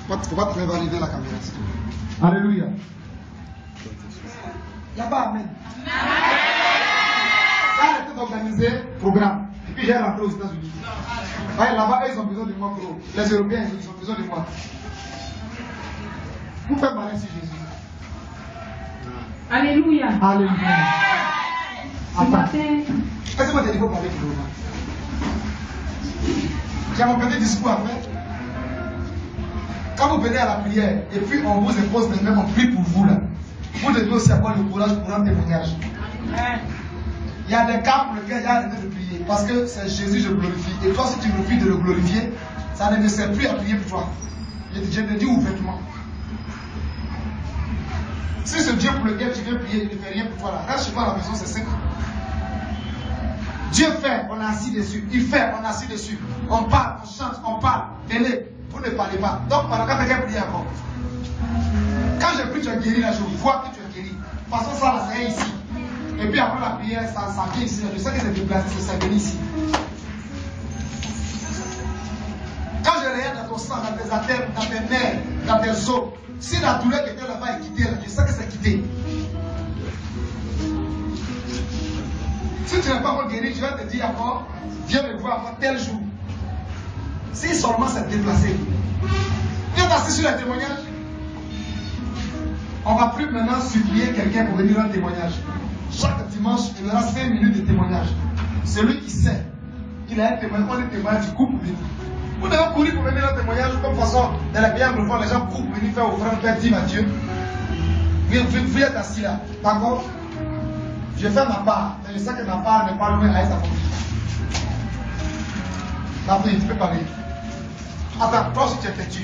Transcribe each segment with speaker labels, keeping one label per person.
Speaker 1: Il ne faut pas très valider la caméra. Alléluia. Là-bas, amen. Ça a été organisé, programme. Et puis j'ai rentré aux États-Unis. Là-bas, ils ont besoin de moi, gros. Les Européens, ils ont besoin de moi. Vous faites mal sur Jésus.
Speaker 2: Alléluia.
Speaker 1: Alléluia.
Speaker 2: Ce matin,
Speaker 1: est-ce que vous avez parler pour vous? J'ai mon petit discours à faire. Quand vous venez à la prière et puis on vous impose les mêmes, on prie pour vous là. Vous devez aussi avoir le courage pour un témoignage. Il y a des cas pour lesquels j'ai arrêté de prier parce que c'est Jésus que je glorifie. Et toi, si tu refuses de le glorifier, ça ne me sert plus à prier pour toi. Je te dis ouvertement. Si ce Dieu pour lequel tu veux prier ne fait rien pour toi là, reste chez toi à la maison, c'est simple. Dieu fait, on est assis dessus. Il fait, on est assis dessus. On parle, on chante, on parle. Venez, vous ne parlez pas. Donc, pendant quand quelqu'un prie encore. Quand je prie, tu es guéri là, je vois que tu es guéri. De toute façon, ça là, c'est ici. Et puis après la prière, ça vient ici. Je sais que c'est déplacé, c'est venu ici. Quand je regarde dans ton sang, dans tes artères, dans tes nerfs, dans tes os, si la douleur qui était là-bas est quittée, je sais que c'est quitté. Si tu n'es pas encore guéri, je vais te dire encore, viens me voir tel jour. Si seulement c'est déplacé. Viens t'asseoir sur le témoignage. On ne va plus maintenant supplier quelqu'un pour venir rendre témoignage. Chaque dimanche, il y aura 5 minutes de témoignage. Celui qui sait qu'il a un témoignage, on est témoin du couple pour venir. Vous devez courir pour venir rendre témoignage, comme façon, dans les pays anglophones, les gens courent pour venir faire offrande, faire dire à Dieu. Vous êtes assis là, d'accord? Je fais ma part, mais je sais que ma part n'est pas loin à sa famille. La prière, tu peux parler. Attends, toi aussi tu es têtu.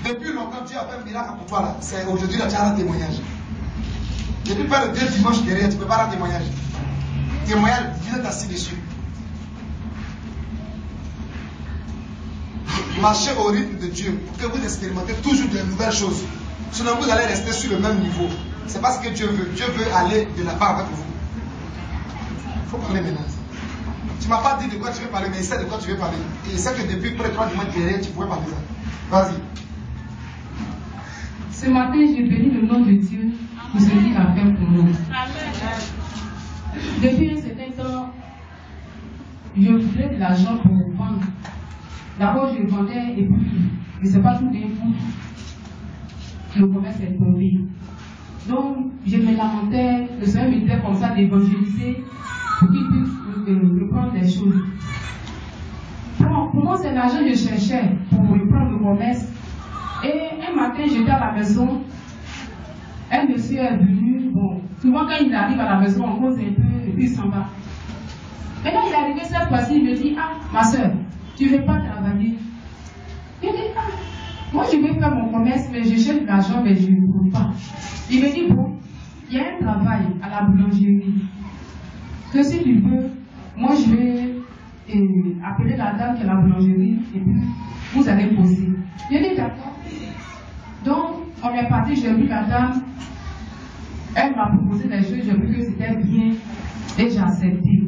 Speaker 1: Depuis longtemps, Dieu a fait un miracle pour toi là. C'est aujourd'hui là, tu as un témoignage. Depuis pas le 2 dimanche derrière, tu ne peux pas rendre témoignage. Témoignage, vous êtes assis dessus. Marchez au rythme de Dieu pour que vous expérimentez toujours de nouvelles choses. Sinon, vous allez rester sur le même niveau. C'est pas ce que Dieu veut. Dieu veut aller de la part avec vous. Il faut parler maintenant. Tu ne m'as pas dit de quoi tu veux parler, mais il sait de quoi tu veux parler. Et il sait que depuis près de 3 dimanches derrière, tu pouvais parler ça. Vas-y.
Speaker 2: Ce matin, j'ai béni le nom de Dieu pour ce qu'il a fait pour nous. Depuis un certain temps, je voulais de l'argent pour vendre. D'abord, je vendais et puis, je ne sais pas tout d'un coup, le commerce est tombé. Donc, je me lamentais, le Seigneur me disait comme ça d'évangéliser pour qu'il puisse reprendre les choses. Pour moi, c'est l'argent que je cherchais pour reprendre le commerce. Et un matin, j'étais à la maison. Un monsieur est venu. Bon, souvent, quand il arrive à la maison, on cause un peu et puis il s'en va. Maintenant, il est arrivé cette fois-ci, il me dit: ah, ma soeur, tu ne veux pas travailler? Je dis: ah, moi je vais faire mon commerce, mais je cherche de l'argent, mais je ne trouve pas. Il me dit: bon, il y a un travail à la boulangerie. Que si tu veux, moi je vais appeler la dame qui est à la boulangerie et puis vous allez poser. Je dis: d'accord. Donc, on est parti, j'ai vu la dame, elle m'a proposé des choses, j'ai vu que c'était bien et j'ai accepté.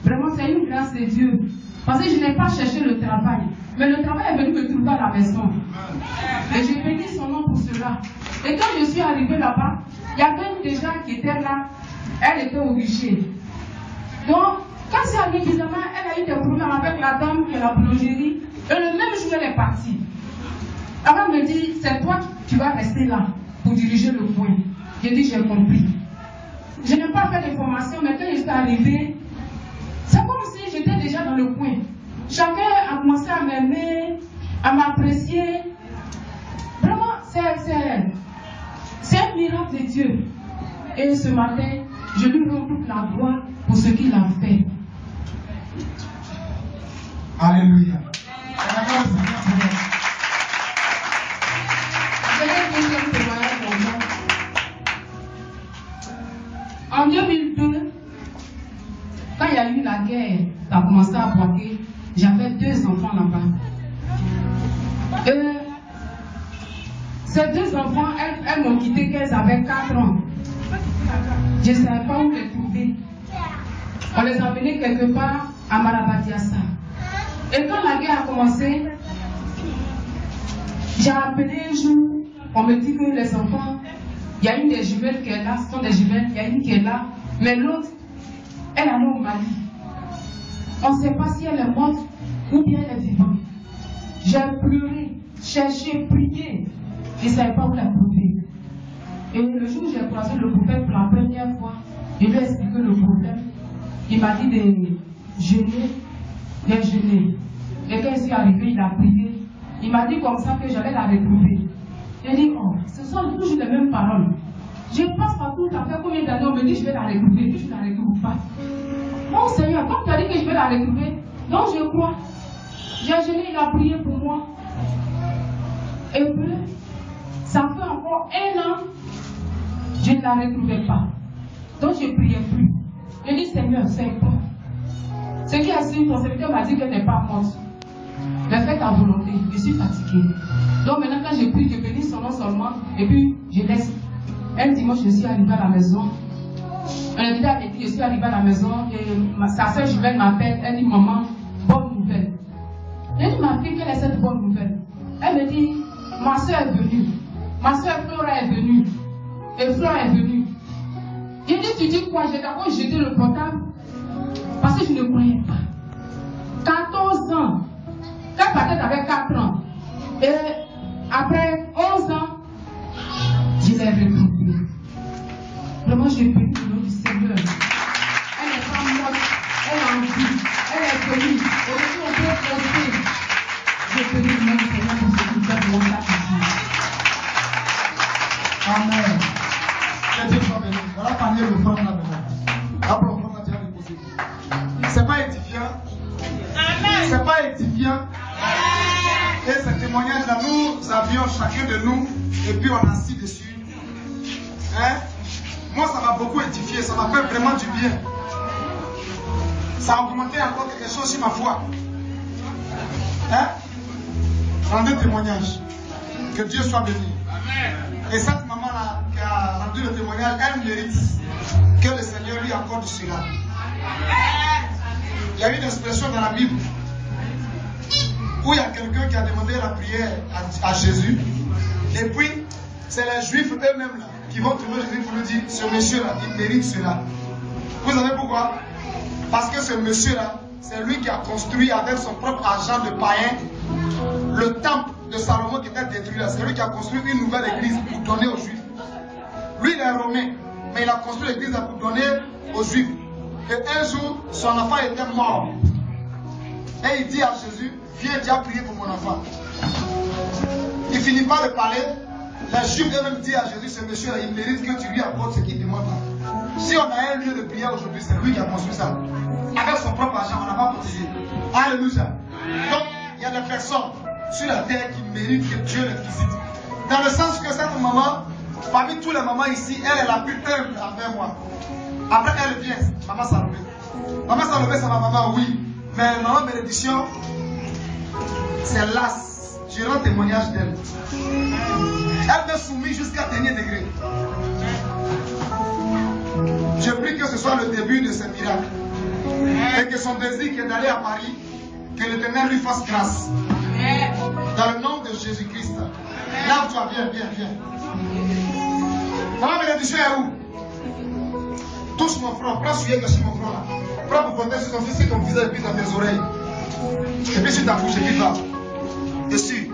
Speaker 2: Vraiment, c'est une grâce de Dieu. Parce que je n'ai pas cherché le travail. Mais le travail est venu me trouver à la maison. Et j'ai béni son nom pour cela. Et quand je suis arrivée là-bas, il y avait une déjà qui était là. Elle était au guichet. Donc, quand c'est arrivé, bizarrement, elle a eu des problèmes avec la dame qui est à la boulangerie. Et le même jour, elle est partie. Elle me dit: c'est toi qui vas rester là pour diriger le coin. J'ai dit: j'ai compris. Je n'ai pas fait de formation, mais quand je suis arrivée, c'est comme si j'étais déjà dans le coin. Chacun a commencé à m'aimer, à m'apprécier. Vraiment, c'est un miracle de Dieu. Et ce matin, je lui rends toute la gloire pour ce qu'il a fait.
Speaker 1: Alléluia.
Speaker 2: Je vais donner un témoignage pour moi. En 2002, quand il y a eu la guerre, ça a commencé à bloquer. J'avais 2 enfants là-bas. Ces 2 enfants, elles m'ont quitté quand elles avaient 4 ans. Je ne savais pas où les trouver. On les a menés quelque part à Marabadiassa. Et quand la guerre a commencé, j'ai appelé un jour, on me dit que les enfants, il y a une des jumelles qui est là, ce sont des jumelles, il y a une qui est là, mais l'autre, elle est allée au Mali. On ne sait pas si elle est morte ou bien elle est vivante. J'ai pleuré, cherché, prié. Je ne savais pas où la trouver. Et le jour où j'ai croisé le prophète pour la première fois, je lui ai expliqué le problème. Il m'a dit de jeûner, de jeûner. Et quand je suis arrivé, il a prié. Il m'a dit comme ça que j'allais la retrouver. J'ai dit, oh, ce sont toujours les mêmes paroles. Je passe partout, ça fait combien d'années on me dit je vais la retrouver, puis je ne la retrouve pas. Mon Seigneur, comme tu as dit que je vais la retrouver, donc je crois. J'ai jeûné, il a prié pour moi. Et puis, ça fait encore 1 an, je ne la retrouvais pas. Donc je ne priais plus. Je dis, Seigneur, c'est quoi? Ce qui a suivi, ton serviteur m'a dit qu'elle n'est pas morte. Mais fais ta volonté, je suis fatiguée. Donc maintenant, quand je prie, je bénis son nom seulement, et puis je laisse. Un dimanche, je suis arrivée à la maison. Un invité a dit, je suis arrivée à la maison, et sa soeur jumelle m'appelle, elle dit, maman, bonne nouvelle. J'ai dit, ma fille, quelle est cette bonne nouvelle? Elle me dit, ma soeur est venue. Ma soeur Flora est venue. Et Flora est venue. J'ai dit, tu dis quoi? J'ai d'abord jeté le portable parce que je ne croyais pas. 14 ans. Quand peut-être avec 4 ans. Et après 11 ans, je l'ai retrouvée. Vraiment, j'ai béni le nom du Seigneur. Elle n'est pas morte. Elle est en vie. Elle est venue. Aujourd'hui, on peut poster. Je bénis le nom du Seigneur pour ce qu'il fait pour moi.
Speaker 1: Amen. Que Dieu soit béni. Voilà parler le frère là maintenant. Après le frère tu vas déposer. C'est pas édifiant. Amen. C'est pas édifiant. Et ce témoignage-là, nous avions chacun de nous, et puis on a assis dessus. Hein? Moi, ça m'a beaucoup édifié, ça m'a fait vraiment du bien. Ça a augmenté encore quelque chose sur ma foi. Hein? Rendez témoignage. Que Dieu soit béni. Et cette maman-là qui a rendu le témoignage, elle mérite que le Seigneur lui accorde cela. Il y a une expression dans la Bible où il y a quelqu'un qui a demandé la prière à Jésus. Et puis, c'est les Juifs eux-mêmes là qui vont trouver Jésus pour lui dire, ce monsieur-là, il mérite cela. Vous savez pourquoi? Parce que ce monsieur-là, c'est lui qui a construit avec son propre argent de païen le temple de Salomon qui était détruit là. C'est lui qui a construit une nouvelle église pour donner aux Juifs. Lui, il est romain, mais il a construit l'église pour donner aux Juifs. Et un jour, son enfant était mort. Et il dit à Jésus, viens déjà prier pour mon enfant. Il finit pas de parler. Les Juifs eux-mêmes disent à Jésus, ce monsieur-là, il mérite que tu lui apportes ce qu'il demande. Si on a un lieu de prière aujourd'hui, c'est lui qui a construit ça. Avec son propre argent, on n'a pas cotisé. Alléluia. Donc, il y a des personnes sur la terre qui méritent que Dieu les visite. Dans le sens que cette maman, parmi tous les mamans ici, elle est la plus humble envers moi. Après, elle vient, maman Salomé. Maman Salomé, c'est ma maman, oui. Mais maman bénédiction, c'est l'as. Je rends témoignage d'elle. Elle me soumise jusqu'à dernier degré. Je prie que ce soit le début de ce miracle. Et que son désir qui est d'aller à Paris, que l'Éternel lui fasse grâce. Dans le nom de Jésus-Christ. Là où tu viens, viens. Maman bénédiction est où? Touche mon front, prends celui qui sur mon front là. Prends pour porter sur ton fils et ton visage et puis dans tes oreilles. Et puis sur ta bouche et puis là. Dessus.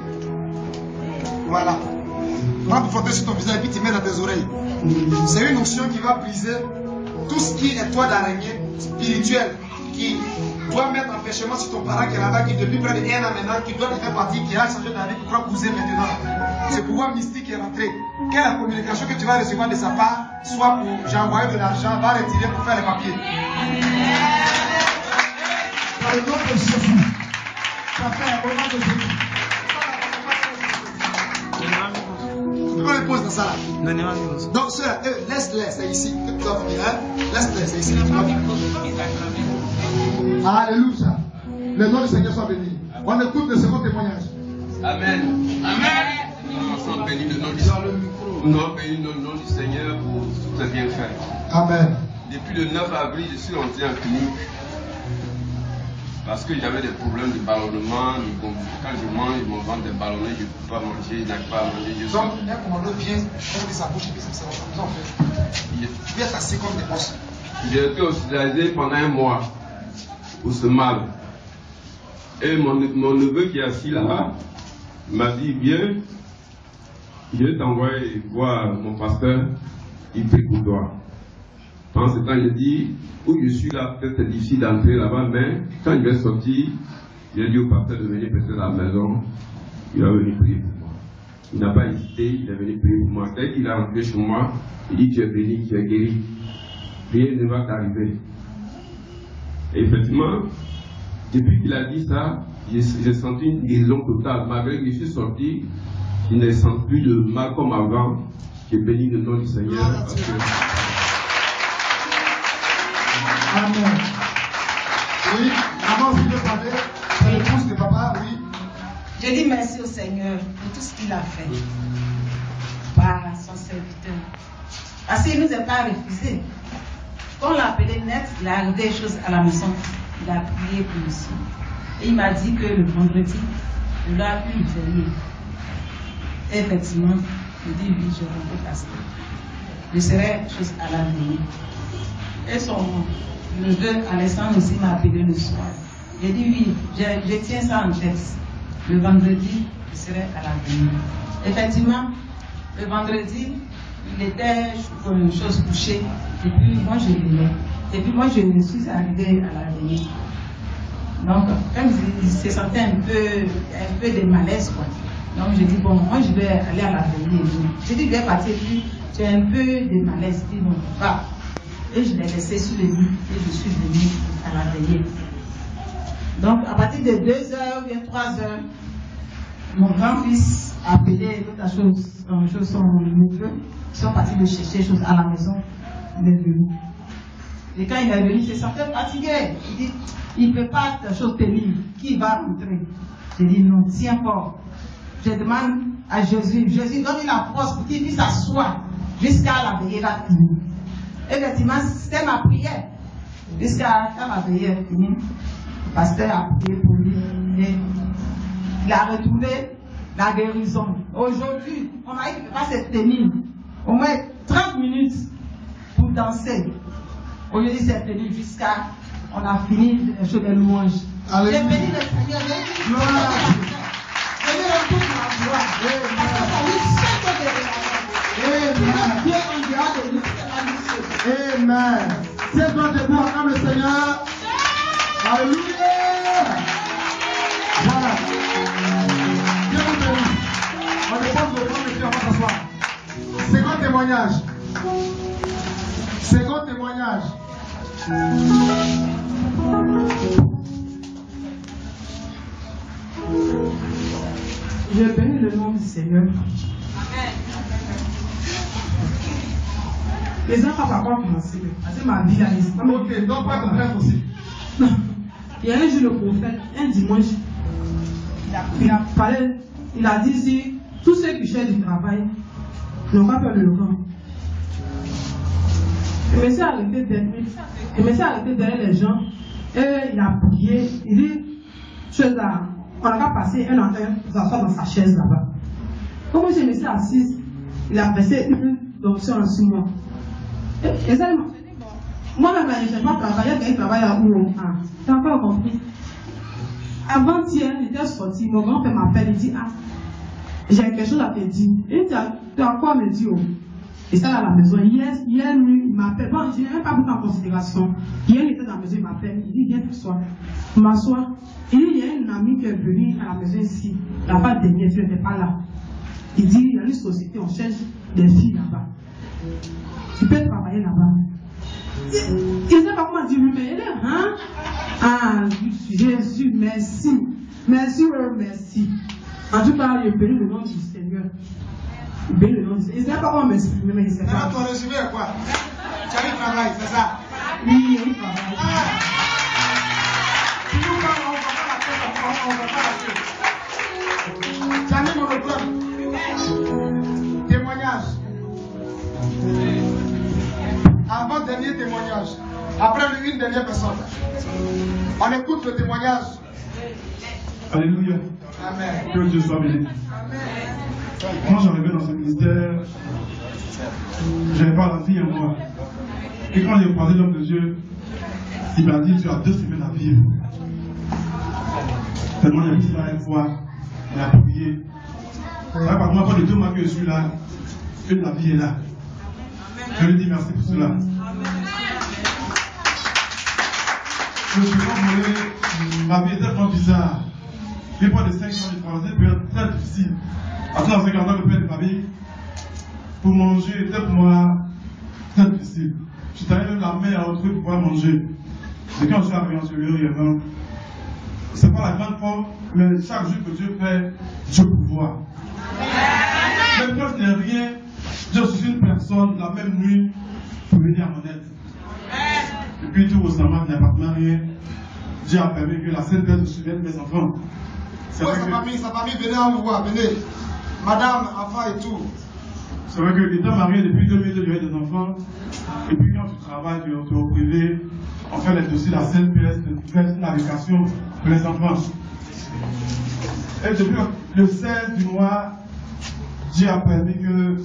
Speaker 1: Voilà. Prends pour porter sur ton visage et puis tu mets dans tes oreilles. C'est une onction qui va briser tout ce qui est toi d'araignée spirituel qui doit mettre un péchement sur ton parent qui est là-bas, qui depuis près de 1 an maintenant, qui doit te faire partie, qui a changé d'avis, qui doit pousser maintenant. Ce pouvoir mystique est rentré. Quelle est la communication que tu vas recevoir de sa part, soit pour j'ai envoyé de l'argent, va retirer pour faire les papiers. Dans le nom de Jésus. Ça fait au nom de Jésus. On les pose dans ça là. Donc, ceux-là, laisse-les, c'est ici. Laisse-les, c'est ici. Alléluia. Le nom du Seigneur soit béni. On écoute le second témoignage.
Speaker 3: Amen. Amen. Nous bénis le nom du Seigneur. Nous bénis le nom du Seigneur pour tous ses bienfaits.
Speaker 1: Amen.
Speaker 3: Depuis le 9 avril, je suis entré en clinique. Parce que j'avais des problèmes de ballonnement. Quand je mange, mon ventre est ballonné, je ne peux pas manger, je n'arrive pas à manger.
Speaker 1: Donc, un commando vient, ouvre sa bouche et puis c'est ça en fait. Il y a ta seconde dépense.
Speaker 3: J'ai été hospitalisé pendant 1 mois pour ce mal. Et mon neveu qui est assis là-bas m'a dit, viens, je vais t'envoyer voir mon pasteur, il prie pour toi. Pendant ce temps, j'ai dit, où je suis là, peut-être c'est difficile d'entrer là-bas, mais quand je vais sortir, j'ai dit au pasteur de venir peut-être à la maison, il va venir prier pour moi. Il n'a pas hésité, il est venu prier pour moi. Dès qu'il est rentré chez moi, il dit, tu es béni, tu es guéri. Rien ne va t'arriver. Et effectivement, depuis qu'il a dit ça, j'ai senti une guérison totale. Malgré que je suis sorti, je ne sens plus de mal comme avant. J'ai béni le nom du Seigneur. Parce que...
Speaker 1: Amen. Oui, avant si je parlais, c'est l'épouse de papa, oui.
Speaker 4: Je dis merci au Seigneur pour tout ce qu'il a fait par son serviteur. Parce qu'il ne nous a pas refusé. Quand on l'a appelé net, il a arrivé des choses à la maison. Il a prié pour nous. Et il m'a dit que le vendredi, il a pu me férier. Et effectivement, je dis oui, je rentre parce que je serai chose à l'avenir. Et son neveu Alexandre aussi m'a appelé le soir. J'ai dit oui, je tiens ça en tête. Le vendredi, je serai à l'avenir. Effectivement, le vendredi, il était une chose couchée. Et puis moi je venais. Et puis moi je suis arrivée à l'avenir. Donc, comme il se sentait un peu de malaise, quoi. Donc je dis bon, moi je vais aller à l'avenir. J'ai dit je vais partir, puis j'ai un peu de malaise, puis bon, va. Et je l'ai laissé sur le lit et je suis venue à l'avenir. Donc à partir de 2h ou bien 3h, mon grand-fils a appelé l'autre chose, son neveu. Ils sont partis de chercher des choses à la maison. Il est venu. Et quand il est venu, il se sentait fatigué. Il dit, il ne peut pas faire chose tenir. Qui va rentrer? J'ai dit non, tiens fort. Je demande à Jésus. Jésus donne la force pour qu'il puisse s'asseoir jusqu'à la veillée va finir. Effectivement, c'était ma prière. Jusqu'à la veillée finir. Le pasteur a prié pour lui. Et il a retrouvé la guérison. Aujourd'hui, on a dit qu'il ne peut pas se tenir. Au moins 30 minutes pour danser. Aujourd'hui, c'est tenu jusqu'à on a fini sur les louanges. J'ai béni le Seigneur. J'ai béni le tout de ma gloire. Parce que ça lui seul de réaliser. Dieu en dehors de nous.
Speaker 1: Amen. C'est toi debout, acclame le Seigneur. Alléluia. Voilà. Dieu vous bénisse. On dépose le temps de Dieu avant de s'asseoir. Second témoignage. Second témoignage.
Speaker 2: Je bénis le nom du Seigneur. Les enfants n'ont pas commencé. C'est ma vie là.
Speaker 1: Ok, donc pas ton frère aussi.
Speaker 2: Non. Il y a un jour le prophète, un dimanche, il a parlé, il a dit ici, tous ceux qui cherchent du travail n'ont pas peur de le camp. Il me s'est arrêté derrière les gens et il a prié. Il dit, on n'a pas passé un an pour s'asseoir dans sa chaise là-bas. Comme je me suis assise, il a passé une donction en 6 mois. Et ça, moi-même, je n'ai pas travaillé, quelqu'un travaille à où? Tu n'as pas compris. Avant-hier, il était sorti, mon grand-père m'appelle, il dit, j'ai quelque chose à te dire. Et tu as quoi à me dire? Et ça, à la maison, hier nuit, il m'appelle. Bon, je n'ai même pas pris en considération. Hier, il était dans la maison, il m'appelle. Il dit, viens t'asseoir. Je m'assois. Il dit, il y a une amie qui est venue à la maison ici. La part dernière, je n'étais pas là. Il dit, il y a une société, on cherche des filles là-bas. Tu peux travailler là-bas. Il ne sait pas comment dire, mais il est, Jésus, merci. Merci, merci. En tout cas, je bénis le nom du Seigneur. Je bénis le nom du Seigneur. Il ne sait pas comment m'exprimer, mais il ne sait pas.
Speaker 1: Tu as reçu quoi? Tu as eu travail, c'est ça?
Speaker 2: Oui, il travaille.
Speaker 1: Si nous parlons, on ne va pas la tête. Tu as mis mon témoignage. Avant-dernier témoignage. Après lui, une dernière personne. On écoute le témoignage.
Speaker 5: Alléluia.
Speaker 1: Amen.
Speaker 5: Que Dieu soit béni. Quand j'arrivais dans ce ministère, je n'avais pas la vie en moi. Et quand j'ai croisé l'homme de Dieu, il m'a dit, tu as 2 semaines à vivre. Tellement il a dit là une fois, il a prié. Par contre, quand les 2 mois que je suis là, que la vie est là. Je lui dis merci pour cela. Je suis envolé, ma vie est tellement bizarre. Les points de 5 ans, j'ai traversé une période très difficile. Après, dans 50 ans, le père de famille, pour manger, était pour moi très difficile. Je t'avais même la main à retrouver pour pouvoir manger. Et quand je suis arrivé en Suède, c'est pas la grande forme, mais chaque jour que Dieu fait, Dieu pouvoir. Même quand je n'ai rien, je suis une personne la même nuit pour venir à mon aide. Et puis tout récemment, je n'ai pas rien. Dieu a permis que la Sainte-Père se souvienne de mes enfants.
Speaker 1: Sa famille, venez en vous voir, venez. Madame, enfant et tout.
Speaker 5: C'est vrai que étant marié depuis 2002, j'ai des enfants. Et puis quand tu travailles, tu es au privé, on fait les dossiers de la CNPS, de navigation pour les enfants. Et depuis le 16 du mois, Dieu a permis que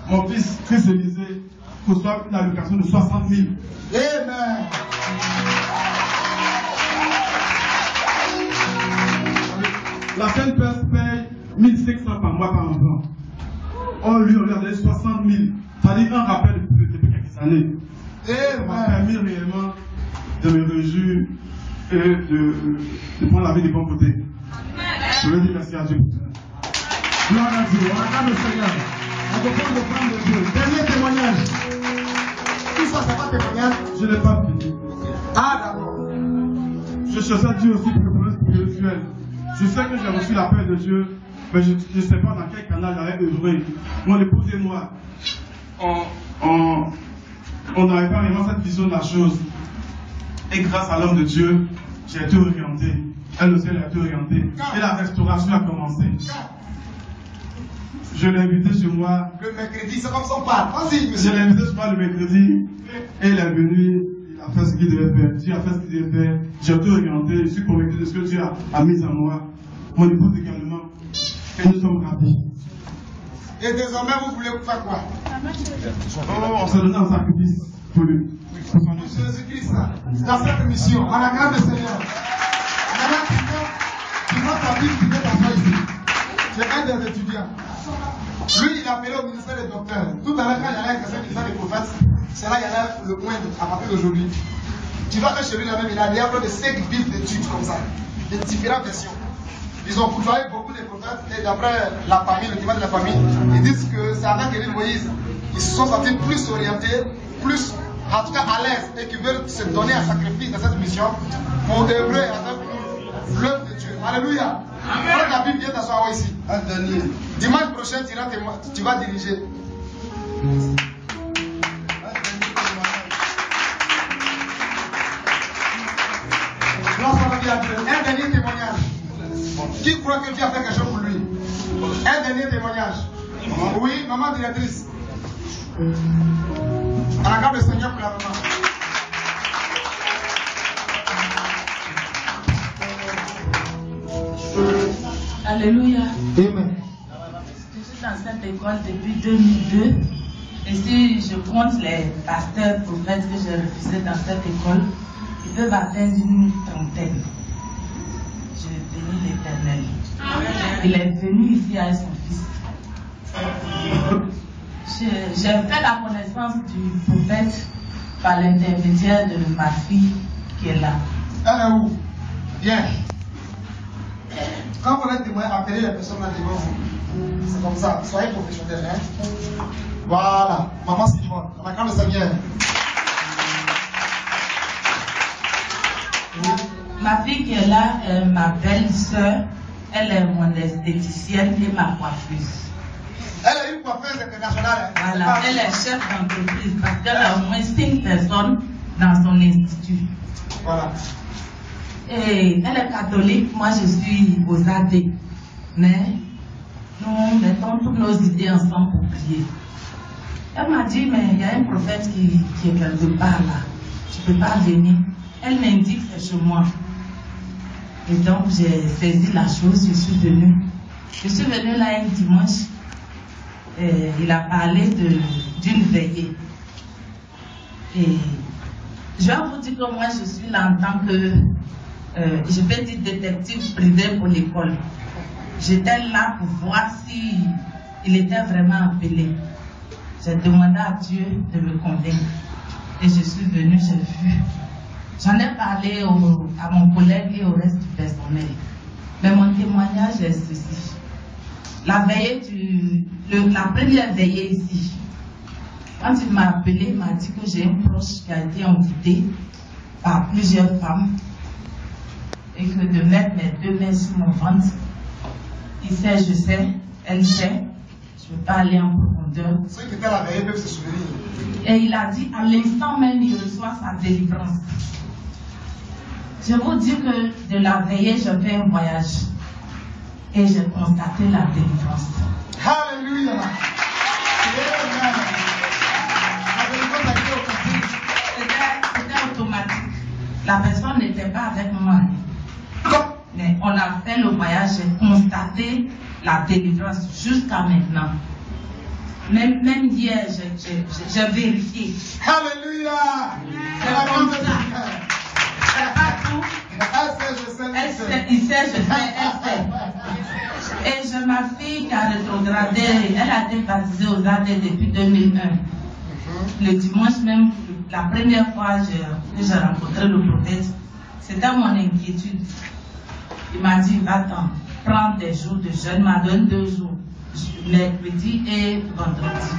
Speaker 5: mon fils Chris Élisée reçoive une allocation de 60 000.
Speaker 1: Amen.
Speaker 5: La CNPS paye 1500 par mois par enfant. On lui a donné 60 000. Ça dit un rappel depuis quelques années. Ça m'a permis réellement de me réjouir et de prendre la vie des bons côtés. Je veux dire merci à Dieu.
Speaker 1: Gloire à Dieu. On acclame le Seigneur. On demande le plan de Dieu. Dernier témoignage. Tout ça, c'est pas témoignage.
Speaker 5: Je n'ai pas fini.
Speaker 1: Ah, d'accord.
Speaker 5: Je cherchais Dieu aussi pour le problème spirituel. Je sais que j'ai reçu la paix de Dieu, mais je ne sais pas dans quel canal j'avais œuvré. Mon épouse et moi, on n'avait pas vraiment cette vision de la chose. Et grâce à l'homme de Dieu, j'ai été orienté. Elle aussi, elle a été orientée. Et la restauration a commencé. Je l'ai invité chez moi.
Speaker 1: Le mercredi, c'est comme ça on parle. Vas-y, monsieur.
Speaker 5: Je l'ai invité chez moi le mercredi. Et il est venu. Il a fait ce qu'il devait faire. Dieu a fait ce qu'il devait faire. J'ai été orienté. Je suis convaincu de ce que Dieu a mis en moi. Mon épouse également. Et nous sommes ravis.
Speaker 1: Et désormais, vous voulez faire quoi?
Speaker 5: On s'est donné un sacrifice pour lui.
Speaker 1: Jésus-Christ, dans cette mission, à la grande Seigneur. Maintenant, tu vois ta vie qui vient d'asseoir ici. C'est un des étudiants. Lui, il a appelé au ministère des docteurs. Tout à l'heure, quand il y allait exercer le ministère des prophètes, c'est là qu'il y allait le point à partir d'aujourd'hui. Tu vas faire chez lui là-même, il a déjà de 5 bibles d'études comme ça, de différentes versions. Ils ont côtoyé beaucoup de prophètes et d'après la famille, le climat de la famille, ils disent que c'est avec l'île Moïse, ils se sont sentis plus orientés, plus en tout cas à l'aise et qui veulent se donner un sacrifice dans cette mission pour œuvrer avec l'œuvre de Dieu. Alléluia. Quand la Bible vient t'asseoir ici, dimanche prochain, tu vas diriger. Un dernier témoignage. Qui croit que Dieu a fait quelque chose pour lui? Un dernier témoignage. Oui, maman directrice. On acclame le Seigneur pour la maman.
Speaker 4: Alléluia.
Speaker 1: Amen.
Speaker 4: Je suis dans cette école depuis 2002. Et si je compte les pasteurs prophètes que j'ai refusés dans cette école, ils peuvent atteindre une trentaine. Je bénis l'Éternel. Il est venu ici avec son fils. J'ai fait la connaissance du prophète par l'intermédiaire de ma fille qui est là.
Speaker 1: Elle est où? Bien. Quand vous êtes témoin, appelez les personnes là devant vous. C'est comme ça. Soyez professionnels. Hein? Voilà. Maman Simone. On acclame le Seigneur.
Speaker 4: Ma fille qui est là, ma belle-sœur, elle est mon esthéticienne et ma coiffeuse.
Speaker 1: Elle est une coiffeuse internationale. Hein?
Speaker 4: Voilà, elle est chef d'entreprise parce qu'elle a au moins 5 personnes dans son institut.
Speaker 1: Voilà.
Speaker 4: Et elle est catholique, moi je suis aux AD. Mais nous mettons toutes nos idées ensemble pour prier. Elle m'a dit, mais il y a un prophète qui est quelque part là. Tu ne peux pas venir. Elle m'indique, c'est chez moi. Et donc, j'ai saisi la chose, je suis venue. Je suis venue là un dimanche. Il a parlé d'une veillée. Et je vais vous dire que moi, je suis là en tant que, je vais dire détective privé pour l'école. J'étais là pour voir si il était vraiment appelé. J'ai demandé à Dieu de me convaincre. Et je suis venue, j'ai vu. J'en ai parlé à mon collègue et au reste du personnel. Mais mon témoignage est ceci. La veillée la première veillée ici, quand il m'a appelé, il m'a dit que j'ai un proche qui a été envoûté par plusieurs femmes et que de mettre mes 2 mains sur mon ventre, il sait, je sais, elle sait, je ne veux pas aller en profondeur.
Speaker 1: Ceux qui étaient à la veillée peuvent se souvenir.
Speaker 4: Et il a dit, à l'instant même, il reçoit sa délivrance. Je vous dis que de la veillée, je fais un voyage et j'ai constaté la délivrance.
Speaker 1: Alléluia.
Speaker 4: C'était automatique. La personne n'était pas avec moi. Mais on a fait le voyage, j'ai constaté la délivrance jusqu'à maintenant. Même hier, j'ai vérifié.
Speaker 1: Alléluia.
Speaker 4: C'est comme ça. C'est pas tout. Il sait, je sais, elle sait. Et j'ai ma fille qui a rétrogradé, elle a été baptisée aux AD depuis 2001. Le dimanche même, la première fois que j'ai rencontré le prophète, c'était mon inquiétude. Il m'a dit, va-t'en, prends des jours de jeûne, il m'a donné 2 jours, mercredi et vendredi.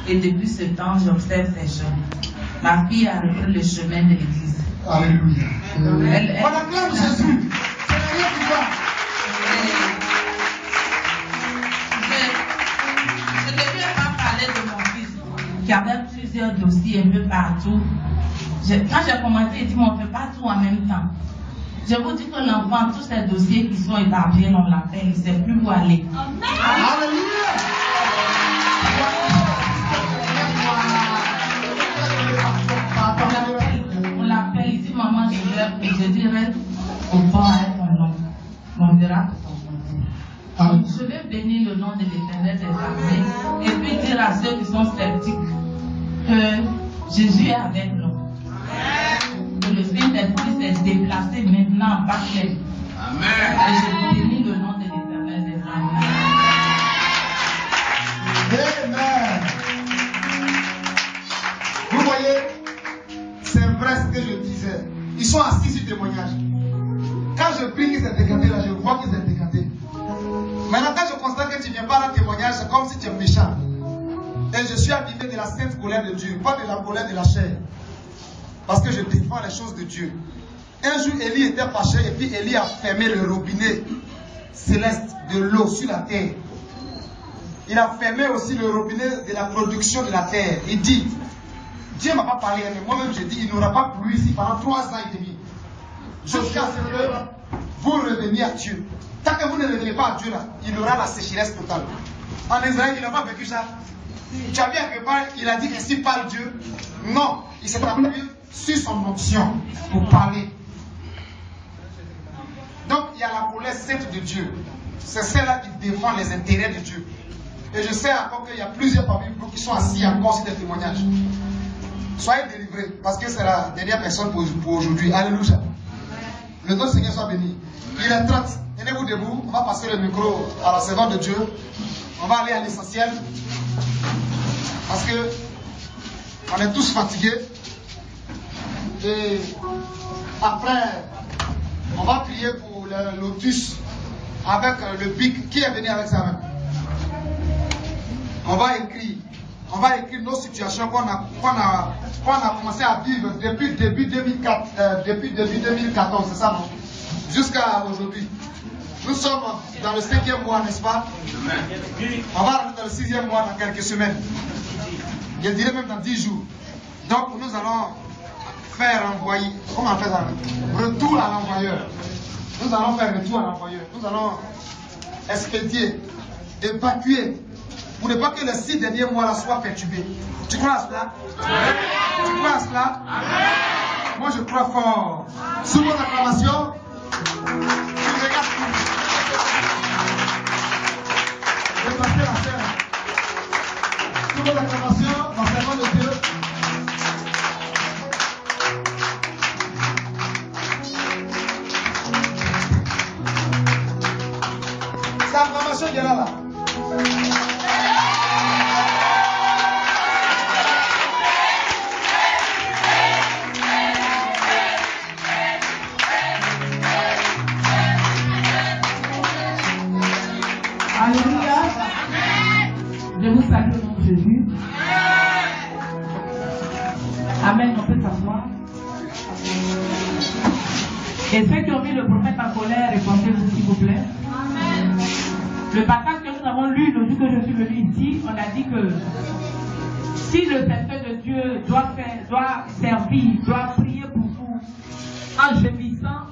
Speaker 4: Et depuis ce temps, j'observe ces jeûnes. Ma fille a repris le chemin de l'église.
Speaker 1: Alléluia. On acclame Jésus. C'est rien qui va.
Speaker 4: Je ne vais pas parler de mon fils qui avait plusieurs dossiers un peu partout. Quand j'ai commencé, il dit, mais on ne fait pas tout en même temps. Je vous dis que l'enfant, tous ces dossiers qui sont éparpillés, on l'appelle, il ne sait plus où aller.
Speaker 1: Alléluia.
Speaker 4: On l'appelle, il dit, maman, je dirais au port avec ton nom. On verra que ton nom. Je vais bénir le nom de l'Éternel des armées et puis dire à ceux qui sont sceptiques que Jésus est avec nous. Que le Saint-Esprit s'est déplacé maintenant en Bethléem. Et je bénis le nom de l'Éternel des armées.
Speaker 1: Amen. Vous voyez, c'est vrai ce que je disais. Ils sont assis sur témoignage. Quand je prie qu'ils s'est décanté là, je vois qu'ils s'est décanté. Maintenant, quand je constate que tu ne viens pas à un témoignage, c'est comme si tu es méchant. Et je suis avivé de la sainte colère de Dieu, pas de la colère de la chair. Parce que je défends les choses de Dieu. Un jour, Élie était fâché et puis Élie a fermé le robinet céleste de l'eau sur la terre. Il a fermé aussi le robinet de la production de la terre. Il dit, Dieu ne m'a pas parlé, mais moi-même je dis, il n'aura pas plu ici pendant 3 ans et demi. Jusqu'à ce que vous reveniez à Dieu. Tant que vous ne revenez pas à Dieu, là, il aura la sécheresse totale. En Israël, il n'a pas vécu ça. Tu as vu à quelque part, il a dit, ainsi parle Dieu. Non, il s'est appuyé sur son onction pour parler. Donc, il y a la colère sainte de Dieu. C'est celle-là qui défend les intérêts de Dieu. Et je sais encore qu'il y a plusieurs parmi vous qui sont assis encore sur des témoignages. Soyez délivrés, parce que c'est la dernière personne pour aujourd'hui. Alléluia. Le nom du Seigneur soit béni. Il est 30. Tenez-vous debout. On va passer le micro à la servante de Dieu. On va aller à l'essentiel. Parce que on est tous fatigués. Et après, on va prier pour le lotus avec le pic. Qui est venu avec sa main? On va écrire nos situations qu'on a commencé à vivre depuis début 2014, c'est ça, non? Jusqu'à aujourd'hui. Nous sommes dans le 5e mois, n'est-ce pas? On va rentrer dans le 6e mois dans quelques semaines. Je dirais même dans 10 jours. Donc nous allons faire envoyer, comment on fait ça? Retour à l'envoyeur. Nous allons faire retour à l'envoyeur. Nous allons expédier, évacuer pour ne pas que les 6 derniers mois là soient perturbés. Tu crois à cela? Tu crois à cela? Moi je crois fort. Sous mon acclamation, tu regardes tout. Je vais passer la scène. Sous mon acclamation, l'enseignement de Dieu. Sa acclamation est là.
Speaker 2: Alléluia. Je vous salue au nom de Jésus. Amen. On peut s'asseoir. Et ceux qui ont mis le prophète en colère, répondez-vous s'il vous plaît. Le passage que nous avons lu le jour que je suis venu ici, on a dit que si le serviteur de Dieu doit servir, doit prier pour vous en gémissant,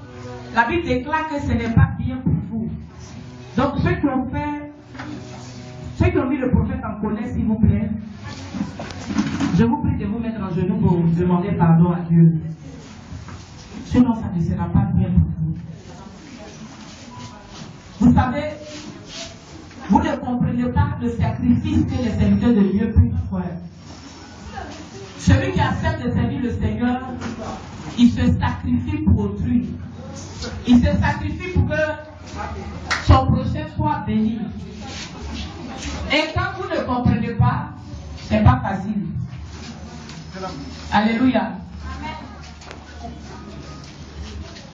Speaker 2: la Bible déclare que ce n'est pas bien pour vous. Donc ceux qui ont mis le prophète en colère, s'il vous plaît, je vous prie de vous mettre en genoux pour demander pardon à Dieu. Sinon, ça ne sera pas bien pour vous. Vous savez, vous ne comprenez pas le sacrifice que les serviteurs de Dieu peuvent faire. Celui qui accepte de servir le Seigneur, il se sacrifie pour autrui. Il se sacrifie pour que son prochain soit béni. Et quand vous ne comprenez pas, c'est pas facile. Alléluia.